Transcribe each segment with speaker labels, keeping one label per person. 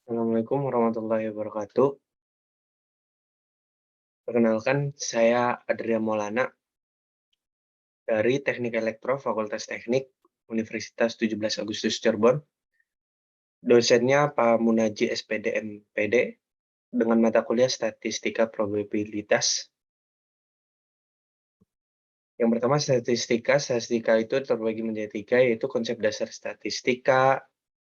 Speaker 1: Assalamualaikum warahmatullahi wabarakatuh. Perkenalkan, saya Adria Maulana dari Teknik Elektro Fakultas Teknik Universitas 17 Agustus Cirebon. Dosennya Pak Munaji SPD MPD dengan mata kuliah Statistika Probabilitas. Yang pertama statistika. Statistika itu terbagi menjadi tiga, yaitu konsep dasar statistika,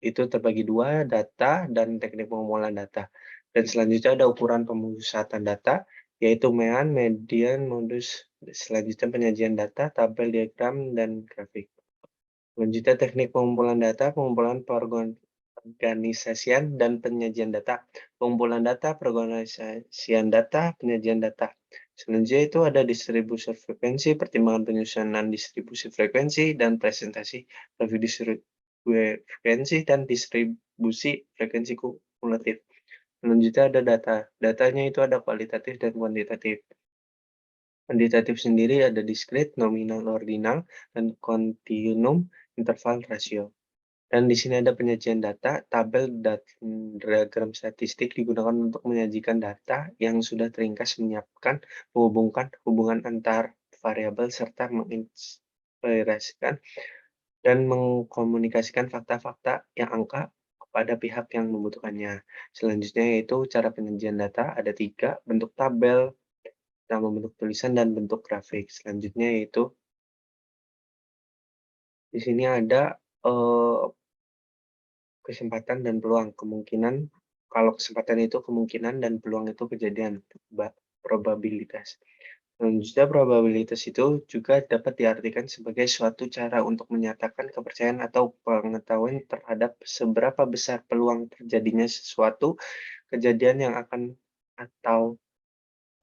Speaker 1: itu terbagi dua, data dan teknik pengumpulan data. Dan selanjutnya ada ukuran pemusatan data, yaitu mean, median, modus. Selanjutnya penyajian data, tabel, diagram, dan grafik. Selanjutnya teknik pengumpulan data, pengumpulan pengorganisasian, dan penyajian data. Pengumpulan data, pengorganisasian data, penyajian data. Selanjutnya itu ada distribusi frekuensi, pertimbangan penyusunan distribusi frekuensi, dan presentasi review distribusi frekuensi dan distribusi frekuensi kumulatif. Selanjutnya ada data. Datanya itu ada kualitatif dan kuantitatif. Kuantitatif sendiri ada discrete, nominal, ordinal, dan kontinum, interval, rasio. Dan di sini ada penyajian data, tabel dan diagram statistik digunakan untuk menyajikan data yang sudah teringkas, menyiapkan, menghubungkan hubungan antar variabel, serta menginspirasikan dan mengkomunikasikan fakta-fakta yang angka kepada pihak yang membutuhkannya. Selanjutnya yaitu cara penyajian data ada tiga: bentuk tabel, nama bentuk tulisan, dan bentuk grafik. Selanjutnya yaitu di sini ada kesempatan dan peluang. Kalau kesempatan itu kemungkinan dan peluang itu kejadian, probabilitas. Selanjutnya probabilitas itu juga dapat diartikan sebagai suatu cara untuk menyatakan kepercayaan atau pengetahuan terhadap seberapa besar peluang terjadinya sesuatu kejadian yang akan atau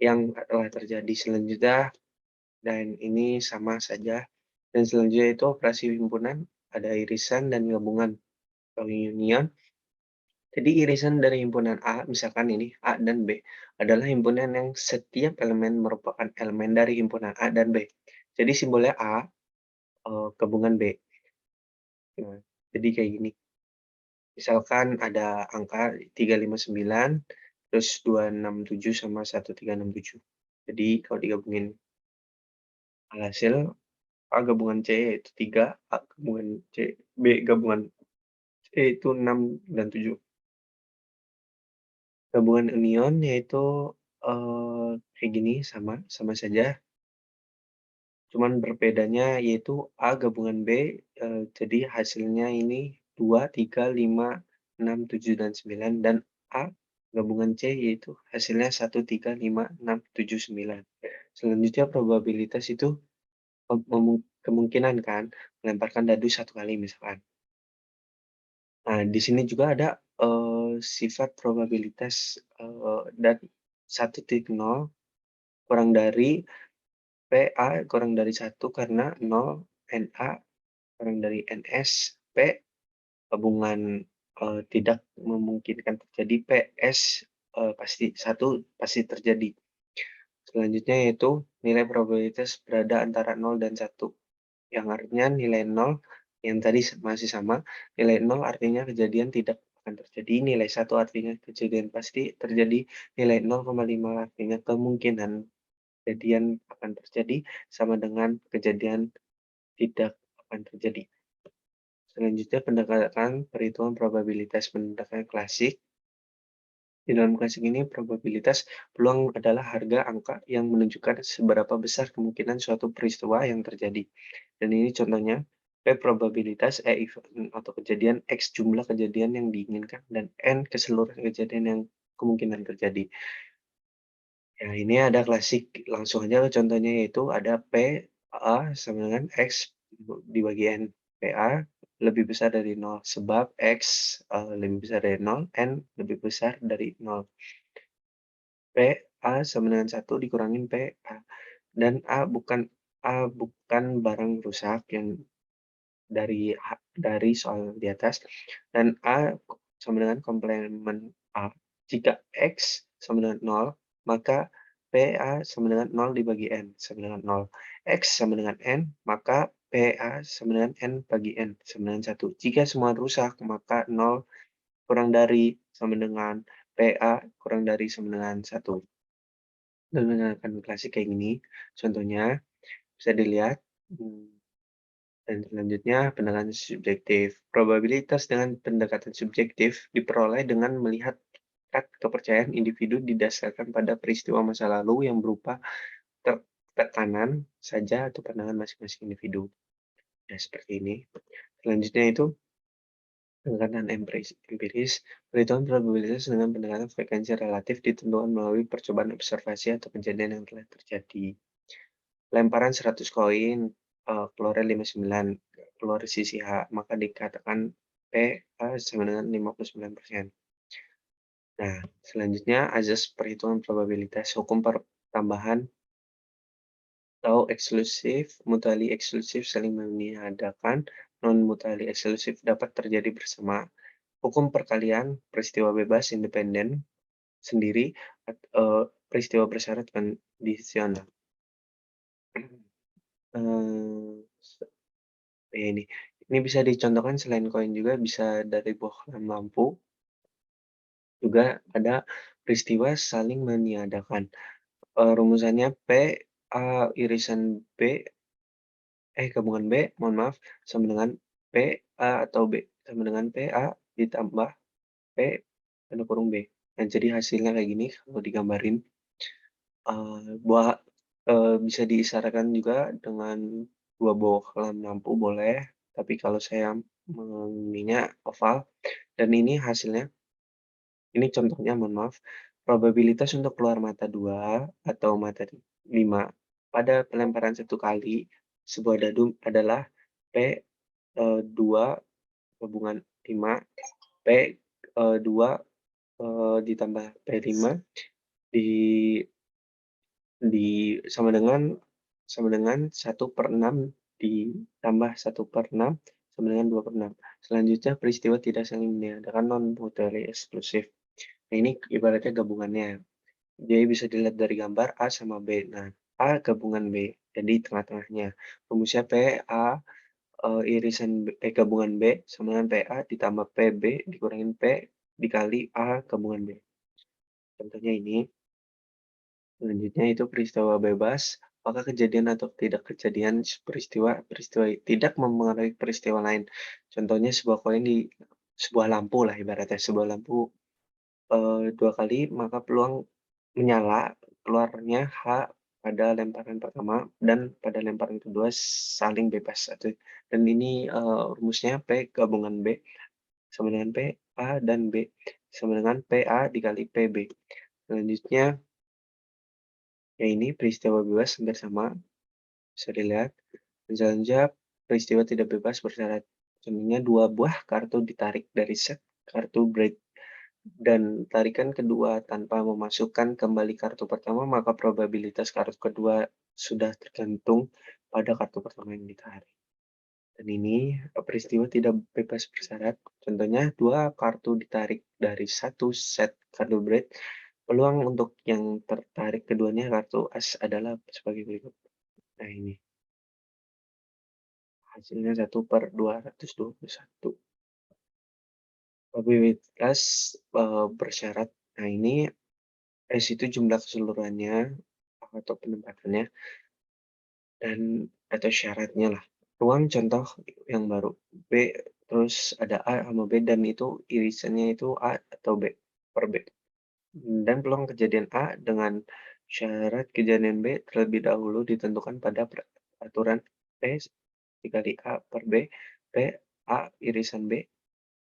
Speaker 1: yang telah terjadi. Selanjutnya, dan ini sama saja. Dan selanjutnya itu operasi himpunan, ada irisan dan gabungan atau union. Jadi irisan dari himpunan A, misalkan ini A dan B, adalah himpunan yang setiap elemen merupakan elemen dari himpunan A dan B. Jadi simbolnya A, gabungan B. Nah, jadi kayak gini. Misalkan ada angka 359, terus 267 sama 1367. Jadi kalau digabungin alhasil A gabungan C yaitu 3, A gabungan C, B gabungan C itu 6 dan 7. Gabungan anion yaitu, kayak gini, sama saja, cuman berbedanya yaitu A gabungan B, jadi hasilnya ini 2, 3, 5, 6, 7, dan 9, dan A gabungan C yaitu hasilnya 1, 3, 5, 6, 7, 9. Selanjutnya probabilitas itu kemungkinan kan, melemparkan dadu 1 kali misalkan. Nah, di sini juga ada, sifat probabilitas, dan 1,0 kurang dari PA kurang dari 1 karena 0, NA kurang dari NS, P gabungan, tidak memungkinkan terjadi, PS, pasti 1 pasti terjadi. Selanjutnya yaitu nilai probabilitas berada antara 0 dan 1, yang artinya nilai 0 yang tadi masih sama, nilai 0 artinya kejadian tidak akan terjadi, nilai 1 artinya kejadian pasti terjadi, nilai 0,5 artinya kemungkinan kejadian akan terjadi, sama dengan kejadian tidak akan terjadi. Selanjutnya pendekatan perhitungan probabilitas, pendekatan klasik. Di dalam klasik ini probabilitas peluang adalah harga angka yang menunjukkan seberapa besar kemungkinan suatu peristiwa yang terjadi. Dan ini contohnya, P probabilitas, E event atau kejadian, X jumlah kejadian yang diinginkan, dan N keseluruhan kejadian yang kemungkinan terjadi. Ya, ini ada klasik, langsung aja ke contohnya, yaitu ada PA sama dengan X dibagi N. PA lebih besar dari 0 sebab X, lebih besar dari 0, N lebih besar dari 0. PA sama dengan 1 dikurangin PA, dan A bukan barang rusak yang dari soal di atas, dan A sama dengan komplement A. Jika X sama dengan 0, maka PA sama dengan 0 dibagi N sama dengan 0. X sama dengan N, maka PA sama dengan N bagi N sama dengan 1. Jika semua rusak, maka 0 kurang dari sama dengan PA kurang dari sama dengan 1. Dan menggunakan klasik kayak gini, contohnya bisa dilihat, mmm, dan selanjutnya pendekatan subjektif. Probabilitas dengan pendekatan subjektif diperoleh dengan melihat tingkat kepercayaan individu didasarkan pada peristiwa masa lalu yang berupa te tekanan saja atau pandangan masing-masing individu. Ya seperti ini. Selanjutnya itu pendekatan empiris, perhitungan probabilitas dengan pendekatan frekuensi relatif ditentukan melalui percobaan observasi atau kejadian yang telah terjadi. Lemparan 100 koin, keluarnya 59, keluar sisi H, maka dikatakan P, sama dengan 59%. Nah, selanjutnya azas perhitungan probabilitas, hukum pertambahan atau eksklusif, mutually eksklusif saling meniadakan, non mutually eksklusif dapat terjadi bersama. Hukum perkalian, peristiwa bebas independen sendiri, peristiwa bersyarat kondisional. Se ya ini bisa dicontohkan selain koin juga bisa dari bohlam lampu, juga ada peristiwa saling meniadakan. Rumusannya P, A irisan B gabungan B, mohon maaf, sama dengan P, A atau B, sama dengan P, A ditambah P, tanda kurung B. Nah, jadi hasilnya kayak gini kalau digambarin, buah bisa diisyaratkan juga dengan 2 bohlam lampu boleh, tapi kalau saya ininya oval dan ini hasilnya ini contohnya mohon maaf, probabilitas untuk keluar mata 2 atau mata 5 pada pelemparan 1 kali sebuah dadu adalah P, 2 gabungan 5, P, 2, ditambah P5 di sama dengan 1/6 ditambah 1/6 sama dengan 2/6. Selanjutnya peristiwa tidak saling meniadakan non mutually eksklusif. Nah, ini ibaratnya gabungannya. Jadi bisa dilihat dari gambar A sama B. Nah, A gabungan B, jadi tengah-tengahnya. Rumusnya P, A, irisan B gabungan B sama dengan PA ditambah PB dikurangin P dikali A gabungan B. Contohnya ini. Selanjutnya itu peristiwa bebas, apakah kejadian atau tidak kejadian peristiwa peristiwa tidak mempengaruhi peristiwa lain. Contohnya sebuah lampu lah ibaratnya, sebuah lampu, 2 kali maka peluang menyala, keluarnya H pada lemparan pertama dan pada lemparan kedua saling bebas atau dan ini, rumusnya P gabungan B sama dengan P, A, dan B sama dengan PA dikali PB. Selanjutnya ya ini peristiwa bebas hampir sama, bisa dilihat. Dan selanjutnya peristiwa tidak bebas bersyarat. Contohnya 2 buah kartu ditarik dari set kartu break dan tarikan kedua tanpa memasukkan kembali kartu pertama, maka probabilitas kartu kedua sudah tergantung pada kartu pertama yang ditarik. Dan ini peristiwa tidak bebas bersyarat. Contohnya 2 kartu ditarik dari satu set kartu break, peluang untuk yang tertarik keduanya kartu as adalah sebagai berikut. Nah ini. Hasilnya 1/221. Probabilitas, bersyarat. Nah ini S itu jumlah keseluruhannya atau penempatannya dan atau syaratnya lah. Ruang contoh yang baru, B, terus ada A sama B dan itu irisannya itu A atau B per B. Dan peluang kejadian A dengan syarat kejadian B terlebih dahulu ditentukan pada peraturan P dikali A per B, P A irisan B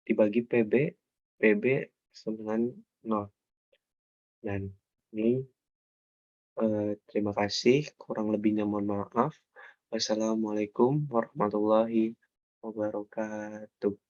Speaker 1: dibagi PB, PB sama dengan 0. Dan ini, terima kasih, kurang lebihnya mohon maaf. Wassalamualaikum warahmatullahi wabarakatuh.